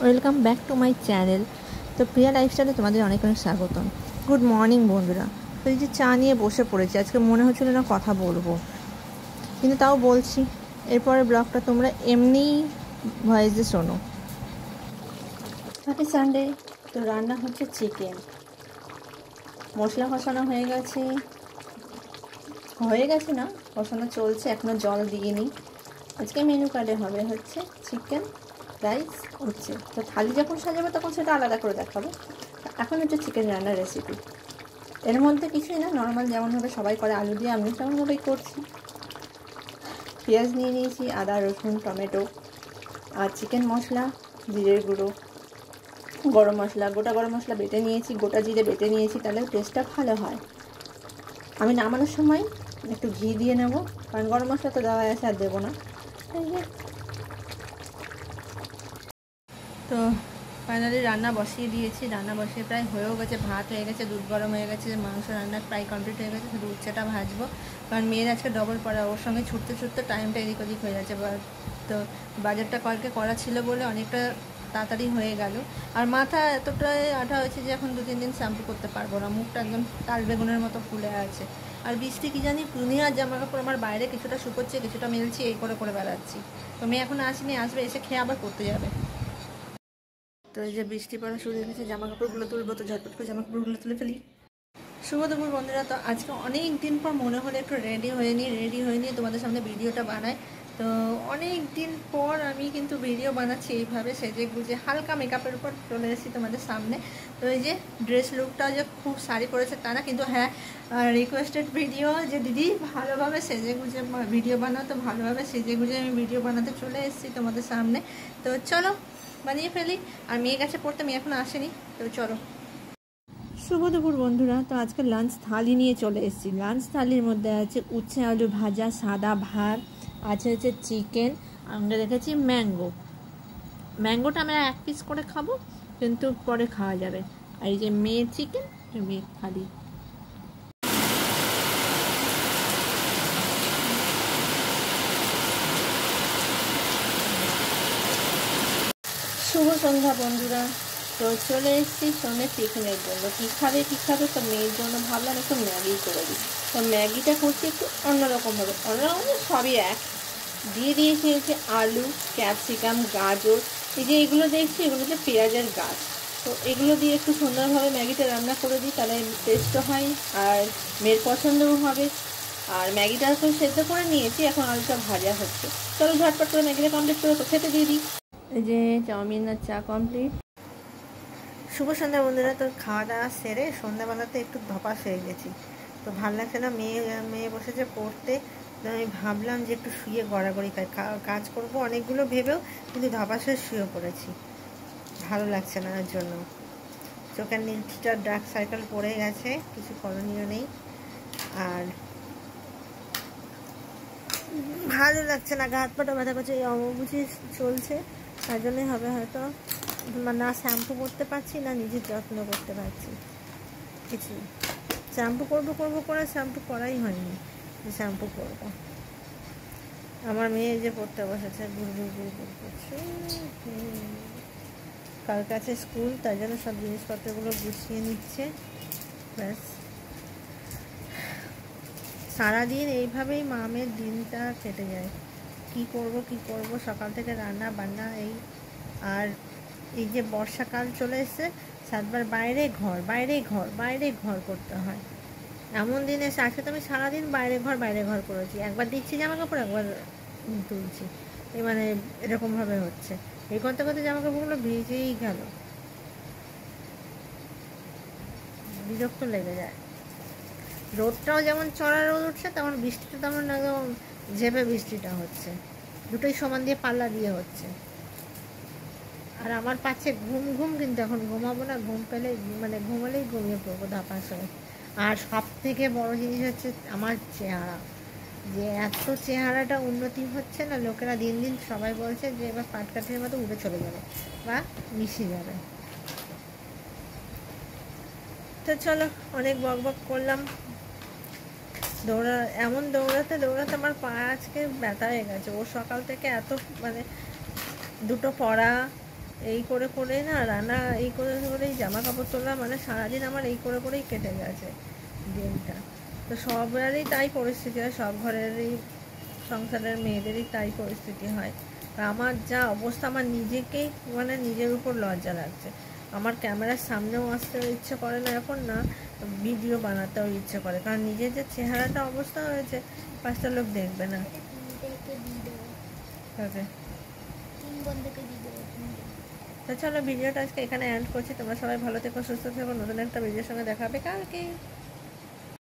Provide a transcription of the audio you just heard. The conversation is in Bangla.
Welcome back to my channel. তো প্রিয়া লাইফস্টাইলে তোমাদের অনেক অনেক স্বাগতম। গুড মর্নিং বন্ধুরা। তো এই যে চা নিয়ে বসে পড়েছি, আজকে মনে হচ্ছিল না কথা বলবো, কিন্তু তাও বলছি। এরপরে ব্লগটা তোমরা এমনিই ভয়েসে শোনো। Happy Sunday. তো রান্না হচ্ছে চিকেন, মশলা কষানো হয়ে গেছে না, কষানো চলছে, এখনও জল দিইনি। আজকে মেনু কার্ডে হবে হচ্ছে চিকেন, রাইস হচ্ছে। তো থালি যখন সাজাবো তখন সেটা আলাদা করে দেখাবো। এখন হচ্ছে চিকেন রান্নার রেসিপি। এর মধ্যে কিছুই না, নর্মাল যেমনভাবে সবাই করে আলু দিয়ে আমি তেমনভাবেই করছি। পেঁয়াজ নিয়ে নিয়েছি, আদা রসুন টমেটো আর চিকেন মশলা, জিরের গুঁড়ো, গরম মশলা, গোটা গরম মশলা বেটে নিয়েছি, গোটা জিরে বেটে নিয়েছি, তাহলে টেস্টটা ভালো হয়। আমি নামানোর সময় একটু ঘি দিয়ে নেব, কারণ গরম মশলা তো দেওয়া আছে, আর দেবো না। তো ফাইনালি রান্না বসিয়ে দিয়েছি, রান্না বসিয়ে প্রায় হয়েও গেছে, ভাত হয়ে গেছে, দুধ গরম হয়ে গেছে, মাংস রান্না প্রায় কমপ্লিট হয়ে গেছে, শুধু উচ্ছেটা ভাজবো। কারণ মেয়ের আজকে ডবল পড়া, ওর সঙ্গে ছুটতে ছুটতে টাইমটা এদিক ওদিক হয়ে যাচ্ছে। তো বাজারটা কালকে করা ছিল বলে অনেকটা তাড়াতাড়ি হয়ে গেল। আর মাথা এতটাই আঠা হয়েছে যে এখন 2-3 দিন শ্যাম্পু করতে পারবো না, মুখটা একদম তাল বেগুনের মতো ফুলে আছে। আর বৃষ্টি কি জানি, দুনিয়ার জামা কাপড় আমার বাইরে কিছুটা শুকোচ্ছে, কিছুটা মেলছি, এই করে করে বেড়াচ্ছি। তো মেয়ে এখন আসেনি, আসবে, এসে খেয়ে আবার করতে যাবে। তো এই যে বৃষ্টি পড়া শুরু হয়ে গেছে, জামা কাপড়গুলো তুলবো, তো ঝটপট করে জামা কাপড়গুলো তুলে ফেলি। শুভ দুপুর বন্ধুরা। তো আজকে অনেক দিন পর মনে হলো একটু রেডি হয়ে নিয়ে তোমাদের সামনে ভিডিওটা বানাই। তো অনেক দিন পর আমি কিন্তু ভিডিও বানাচ্ছি এইভাবে সেজে গুজে, হালকা মেকআপের উপর চলে এসেছি তোমাদের সামনে। তো এই যে ড্রেস লুকটা যে খুব শাড়ি পরেছে তা না, কিন্তু হ্যাঁ, রিকোয়েস্টেড ভিডিও যে দিদি ভালোভাবে সেজে গুজে ভিডিও বানাও, তো ভালোভাবে সেজে গুজে আমি ভিডিও বানাতে চলে এসেছি তোমাদের সামনে। তো চলো বানিয়ে ফেলি। আর মেয়ে গেছে পড়তে, মেয়ে এখন আসেনি, তো চলো। শুভ দুপুর বন্ধুরা। তো আজকে লাঞ্চ থালি নিয়ে চলে এসেছি। লাঞ্চ থালির মধ্যে আছে উচ্ছে আলু ভাজা, সাদা ভাত, আছে হচ্ছে চিকেন, আমরা রেখেছি ম্যাঙ্গোটা আমরা 1 পিস করে খাবো, কিন্তু পরে খাওয়া যাবে। আর এই যে মেয়ের চিকেন, মেয়ের থালি। শুভ সন্ধ্যা বন্ধুরা। তো চলে এসেছি সন্ধ্যে টিফিনের জন্য। কী খাবে, তো মেয়ের জন্য ভাবলাম একটু ম্যাগি করে দিই। তো ম্যাগিটা করছি একটু অন্যরকমভাবে, সবই এক দিয়ে দিয়েছি হচ্ছে আলু, ক্যাপসিকাম, গাজর, এই যে এগুলো দেখছি এগুলো হচ্ছে পেঁয়াজের গাছ। তো এগুলো দিয়ে একটু সুন্দরভাবে ম্যাগিটা রান্না করে দিই, তাহলে টেস্টও হয় আর মেয়ের পছন্দও হবে। আর ম্যাগিটা তো সেদ্ধ করে নিয়েছি, এখন আলুটা ভাজা হচ্ছে। চলো ঝটপট করে ম্যাগিটা কমপ্লিট করে তো খেতে দিয়ে দিই। এই যে চাউমিন আর চা কমপ্লিট। শুভ সন্ধ্যা বন্ধুরা। তো খাওয়া দাওয়া সেরে সন্ধ্যাবেলাতে একটু ধপাস হয়ে গেছি, তো ভালো লাগছে না। মেয়ে বসেছে পড়তে, তো আমি ভাবলাম যে একটু শুয়ে গড়াগড়ি কাজ করবো অনেকগুলো ভেবেও, কিন্তু ধপাস হয়ে শুয়ে পড়েছি, ভালো লাগছে না। ওর জন্য চোখের নিচটা ডার্ক সার্কেল পড়ে গেছে, কিছু করণীয় নেই। আর ভালো লাগছে না, গা হাত পাটা ব্যথা করছে। এই অমাবুঝি চলছে, তার জন্যই হবে হয়তো। না শ্যাম্পু করতে পারছি, না নিজের যত্ন করতে পারছি কিছু। শ্যাম্পু করবো করে শ্যাম্পু করাই হয়নি, শ্যাম্পু করবো। আমার মেয়ে যে পড়তে বসেছে, গুড় করছে। কার কাছে স্কুল, তার জন্য সব জিনিসপত্রগুলো গুছিয়ে নিচ্ছে। ব্যাস, সারাদিন এইভাবেই মামের দিনটা কেটে যায়। কি করব সকাল থেকে রান্না বান্না এই। আর এই যে বর্ষাকাল চলে এসছে, 7 বার বাইরে ঘর করতে হয়। এমন দিনে আজকে তো আমি সারাদিন বাইরে ঘর করেছি। একবার দিচ্ছি জামা কাপড়, একবার তুলছি, এই মানে এরকমভাবে হচ্ছে। এই করতে করতে জামা কাপড়গুলো ভিজেই গেল, বিরক্ত লেগে যায়। রোদটাও যেমন চড়া রোদ উঠছে, তেমন বৃষ্টিটা তেমন একদম ঝেপে বৃষ্টিটা হচ্ছে, দুটোই সমান দিয়ে পাল্লা দিয়ে হচ্ছে। আর আমার পাচ্ছে ঘুম, কিন্তু এখন ঘুমাবো না, ঘুম পেলে মানে ঘুমালেই ঘুমিয়ে পড়বো ধাপাস হয়ে। আর সব থেকে বড় জিনিস হচ্ছে আমার চেহারা, যে এত চেহারাটা উন্নতি হচ্ছে না, লোকেরা দিন দিন সবাই বলছে যে এবার পাটকাঠির মতো উড়ে চলে যাবে বা মিশে যাবে। তো চলো, অনেক বক করলাম। দৌড়াতে আমার পা আজকে ব্যথা হয়ে গেছে। ও সকাল থেকে এত মানে দুটো পড়া, এই করে করে না রান্না এই করে করেই জামা কাপড় তোলা, মানে সারাদিন আমার এই করে করেই কেটে গেছে দিনটা। তো সবারই তাই পরিস্থিতি হয়, সব ঘরেরই সংসারের মেয়েদেরই তাই পরিস্থিতি হয়। আমার যা অবস্থা, আমার নিজেকেই মানে নিজের উপর লজ্জা লাগছে। আমার ক্যামেরার সামনেও আসতে ইচ্ছে করে না এখন, না ভিডিও বানাতেও ইচ্ছে করে, কারণ নিজের যে চেহারাটা অবস্থা হয়েছে 5টা লোক দেখবে না। তো চলো ভিডিওটা আজকে এখানে এন্ড করছি। তোমরা সবাই ভালো থেকো, সুস্থ থেকো। নতুন একটা ভিডিওর সঙ্গে দেখা হবে কালকে।